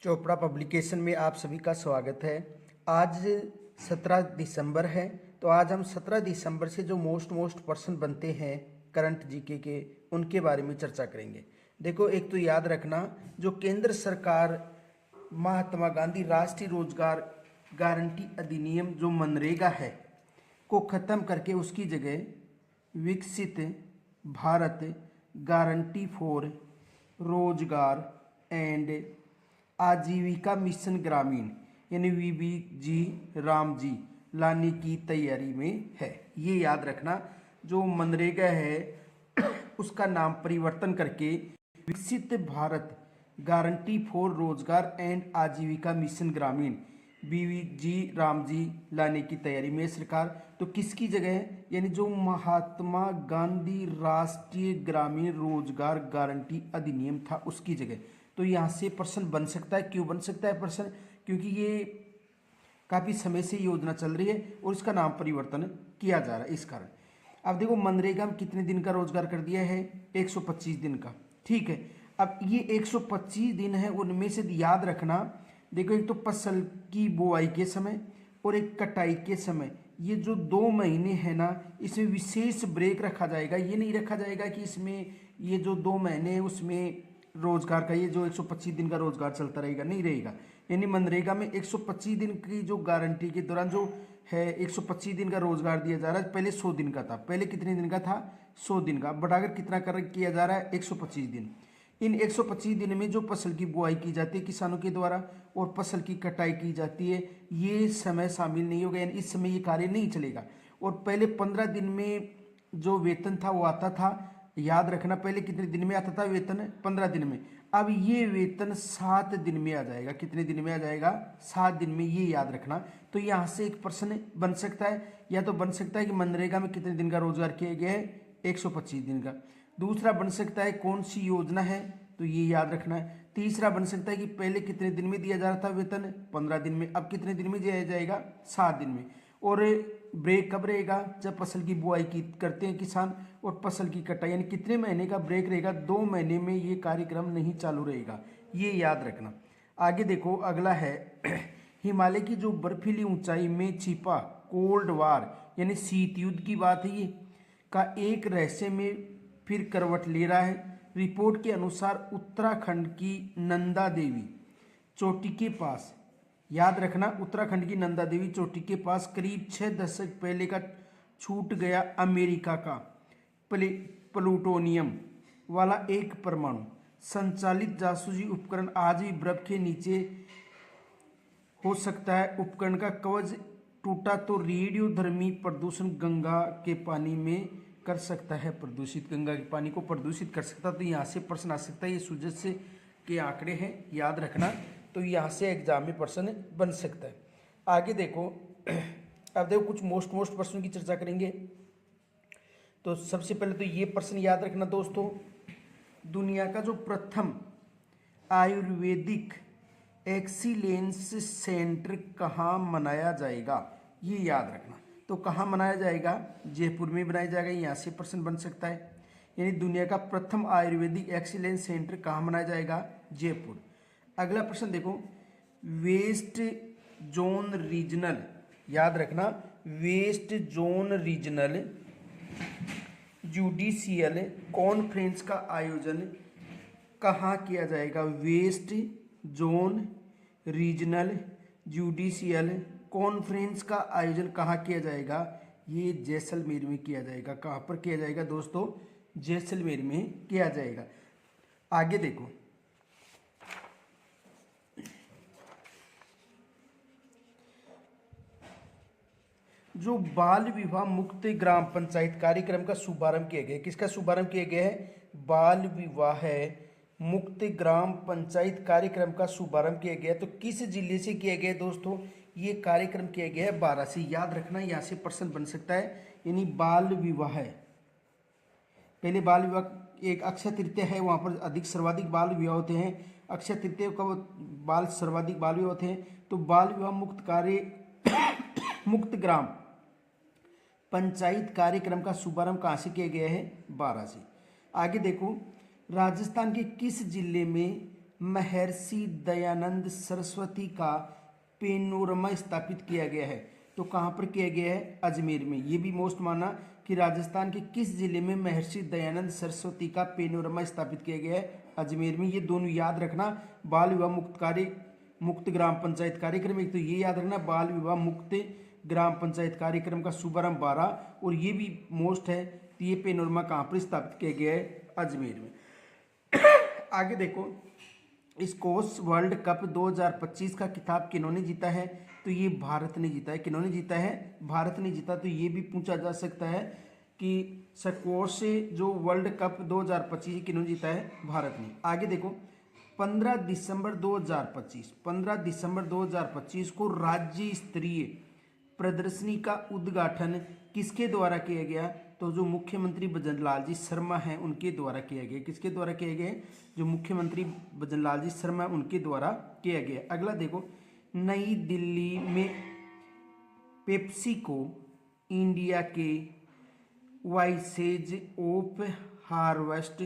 Chopra publication में आप सभी का स्वागत है। आज 17 दिसंबर है, तो आज हम 17 दिसंबर से जो मोस्ट पर्सन बनते हैं करंट जीके के, उनके बारे में चर्चा करेंगे। देखो, एक तो याद रखना, जो केंद्र सरकार महात्मा गांधी राष्ट्रीय रोजगार गारंटी अधिनियम जो मनरेगा है को ख़त्म करके उसकी जगह विकसित भारत गारंटी फॉर रोजगार एंड आजीविका मिशन ग्रामीण यानी वीबीजी राम जी लाने की तैयारी में है। ये याद रखना, जो मनरेगा है उसका नाम परिवर्तन करके विकसित भारत गारंटी फॉर रोजगार एंड आजीविका मिशन ग्रामीण बीवीजी राम जी लाने की तैयारी में सरकार। तो किसकी जगह है? यानी जो महात्मा गांधी राष्ट्रीय ग्रामीण रोजगार गारंटी अधिनियम था उसकी जगह। तो यहाँ से प्रश्न बन सकता है। क्यों बन सकता है प्रश्न? क्योंकि ये काफ़ी समय से योजना चल रही है और इसका नाम परिवर्तन किया जा रहा है, इस कारण। अब देखो, मनरेगा में कितने दिन का रोजगार कर दिया है? 125 दिन का। ठीक है, अब ये 125 दिन है, उनमें से याद रखना, देखो, एक तो फसल की बुआई के समय और एक कटाई के समय, ये जो 2 महीने हैं ना, इसमें विशेष ब्रेक रखा जाएगा। ये नहीं रखा जाएगा कि इसमें ये जो 2 महीने हैं उसमें रोजगार का ये जो 125 दिन का रोजगार चलता रहेगा, नहीं रहेगा। यानी मनरेगा में 125 दिन की जो गारंटी के दौरान जो है 125 दिन का रोजगार दिया जा रहा है। पहले 100 दिन का था। पहले कितने दिन का था? 100 दिन का। बढ़ाकर कितना कर किया जा रहा है? 125 दिन। इन 125 दिन में जो फसल की बुआई की जाती है किसानों के द्वारा और फसल की कटाई की जाती है, ये समय शामिल नहीं होगा, यानी इस समय ये कार्य नहीं चलेगा। और पहले 15 दिन में जो वेतन था वो आता था। याद रखना, पहले कितने दिन में आता था वेतन? 15 दिन में। अब ये वेतन 7 दिन में आ जाएगा। कितने दिन में आ जाएगा? 7 दिन में। ये याद रखना। तो यहाँ से एक प्रश्न बन सकता है, या तो बन सकता है कि मनरेगा में कितने दिन का रोजगार किया गया है? 125 दिन का। दूसरा बन सकता है कौन सी योजना है, तो ये याद रखना है। तीसरा बन सकता है कि पहले कितने दिन में दिया जा रहा था वेतन? 15 दिन में। अब कितने दिन में दिया जाएगा? 7 दिन में। और ब्रेक कब रहेगा? जब फसल की बुआई की करते हैं किसान और फसल की कटाई, यानी कितने महीने का ब्रेक रहेगा? 2 महीने में ये कार्यक्रम नहीं चालू रहेगा, ये याद रखना। आगे देखो, अगला है हिमालय की जो बर्फीली ऊंचाई में छिपा कोल्ड वार यानी शीत युद्ध की बात है, ये का एक रहस्य में फिर करवट ले रहा है। रिपोर्ट के अनुसार उत्तराखंड की नंदा देवी चोटी के पास, याद रखना, उत्तराखंड की नंदा देवी चोटी के पास करीब 6 दशक पहले का छूट गया अमेरिका का प्लूटोनियम वाला एक परमाणु संचालित जासूसी उपकरण आज भी बर्फ के नीचे हो सकता है। उपकरण का कवच टूटा तो रेडियोधर्मी प्रदूषण गंगा के पानी में कर सकता है प्रदूषित, गंगा के पानी को प्रदूषित कर सकता है। तो यहाँ से प्रश्न आ सकता है। ये सूजत से के आंकड़े हैं, याद रखना। तो यहाँ से एग्जाम में प्रश्न बन सकता है। आगे देखो, अब देखो कुछ मोस्ट प्रश्नों की चर्चा करेंगे। तो सबसे पहले तो ये प्रश्न याद रखना दोस्तों, दुनिया का जो प्रथम आयुर्वेदिक एक्सीलेंस सेंटर कहाँ मनाया जाएगा? ये याद रखना। तो कहाँ मनाया जाएगा? जयपुर में बनाया जाएगा। यहाँ से प्रश्न बन सकता है। यानी दुनिया का प्रथम आयुर्वेदिक एक्सीलेंस सेंटर कहाँ मनाया जाएगा? जयपुर। अगला प्रश्न देखो, वेस्ट जोन रीजनल, याद रखना, west zone regional judicial conference का आयोजन कहाँ किया जाएगा? West zone regional judicial conference का आयोजन कहाँ किया जाएगा? ये जैसलमेर में किया जाएगा। कहाँ पर किया जाएगा दोस्तों? जैसलमेर में किया जाएगा। आगे देखो, जो बाल विवाह मुक्त ग्राम पंचायत कार्यक्रम का शुभारंभ किया गया, किसका शुभारंभ किया गया है? बाल विवाह मुक्त ग्राम पंचायत कार्यक्रम का शुभारंभ किया गया। तो किस जिले से किया गया दोस्तों? ये कार्यक्रम किया गया है बारां से। याद रखना, यहाँ से प्रश्न बन सकता है। यानी बाल विवाह, पहले बाल विवाह एक अक्षय तृतीया है, वहाँ पर अधिक सर्वाधिक बाल विवाह होते हैं। अक्षय तृतीया का सर्वाधिक बाल विवाह होते हैं। तो बाल विवाह मुक्त मुक्त ग्राम पंचायत कार्यक्रम का शुभारंभ कहाँ से किया गया है? बारां से। आगे देखो, राजस्थान के किस जिले में महर्षि दयानंद सरस्वती का पेनोरमा स्थापित किया गया है? तो कहाँ पर किया गया है? अजमेर में। ये भी मोस्ट माना कि राजस्थान के किस जिले में महर्षि दयानंद सरस्वती का पेनोरमा स्थापित किया गया है? अजमेर में। ये दोनों याद रखना। बाल विवाह मुक्त ग्राम पंचायत कार्यक्रम, एक तो ये याद रखना, बाल विवाह मुक्त ग्राम पंचायत कार्यक्रम का शुभारंभ 12, और ये भी मोस्ट है। तो ये पेनोरमा कहाँ पर स्थापित किया गया है? अजमेर में। आगे देखो, स्क्वैश वर्ल्ड कप 2025 का खिताब किन्होंने जीता है? तो ये भारत ने जीता है। किन्होंने जीता है? भारत ने जीता। तो ये भी पूछा जा सकता है कि स्क्वैश से जो वर्ल्ड कप 2025 किन्होंने जीता है? भारत ने। आगे देखो, 15 दिसंबर 2025 को राज्य स्तरीय प्रदर्शनी का उद्घाटन किसके द्वारा किया गया? तो जो मुख्यमंत्री भजनलाल जी शर्मा हैं उनके द्वारा किया गया। किसके द्वारा किया गया? जो मुख्यमंत्री भजनलाल जी शर्मा उनके द्वारा किया गया। अगला देखो, नई दिल्ली में पेप्सी को इंडिया के voices of harvest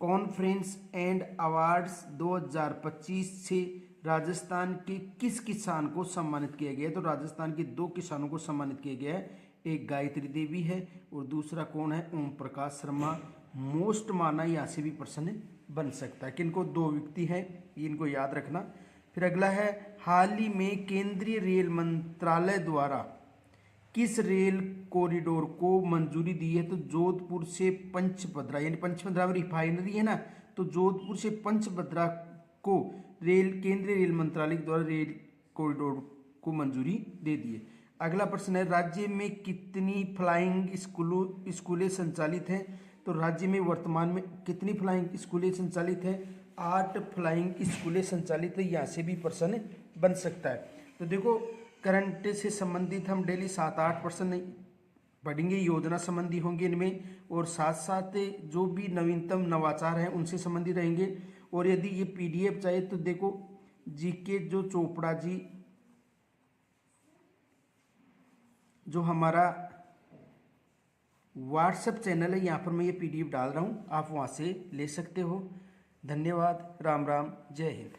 conference and awards 2025 से राजस्थान के किस किसान को सम्मानित किया गया है? तो राजस्थान के 2 किसानों को सम्मानित किया गया है। एक गायत्री देवी है और दूसरा कौन है? ओम प्रकाश शर्मा। मोस्ट माना, यहाँ से भी प्रश्न बन सकता है। किनको? 2 व्यक्ति हैं, इनको याद रखना। फिर अगला है, हाल ही में केंद्रीय रेल मंत्रालय द्वारा किस रेल कॉरिडोर को मंजूरी दी है? तो जोधपुर से पंचभद्रा, यानी पंचभद्रा में रिफाइनरी है ना, तो जोधपुर से पंचभद्रा को केंद्रीय रेल मंत्रालय द्वारा रेल कॉरिडोर को मंजूरी दे दी है। अगला प्रश्न है, राज्य में कितनी फ्लाइंग स्कूलें संचालित हैं? तो राज्य में वर्तमान में कितनी फ्लाइंग स्कूलें संचालित हैं? 8 फ्लाइंग स्कूलें संचालित है। यहाँ से भी प्रश्न बन सकता है। तो देखो, करंट से संबंधित हम डेली 7-8 प्रश्न पढ़ेंगे, योजना संबंधी होंगे इनमें, और साथ साथ जो भी नवीनतम नवाचार हैं उनसे संबंधित रहेंगे। और यदि ये PDF चाहिए तो देखो, जीके जो चोपड़ा जी, जो हमारा व्हाट्सएप चैनल है, यहाँ पर मैं ये PDF डाल रहा हूँ, आप वहाँ से ले सकते हो। धन्यवाद। राम राम, जय हिंद।